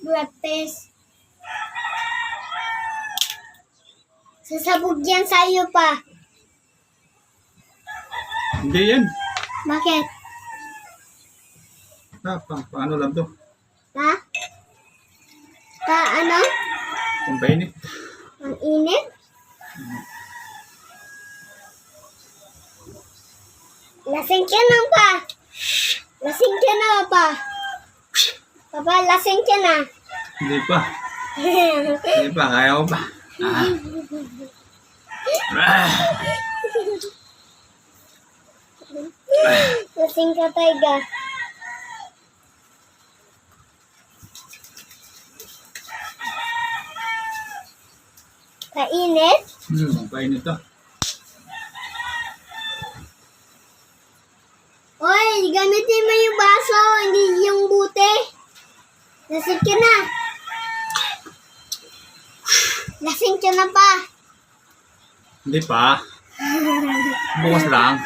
breakfast. Sasabog yan sa'yo pa. Hindi yan. Bakit? Paano lang to? Ha? Ano? Ang painit. Ang init? Lasing ka na pa. Lasing ka na pa. Papa, lasing ka na. Hindi pa. Hindi pa. Kaya ko pa. Lasing ka taiga. Kainit? Ang painit to. Oy, gamitin mo yung baso, hindi yung bute. Lasing ka na. Lasing ka na pa. Hindi pa. Bukas lang.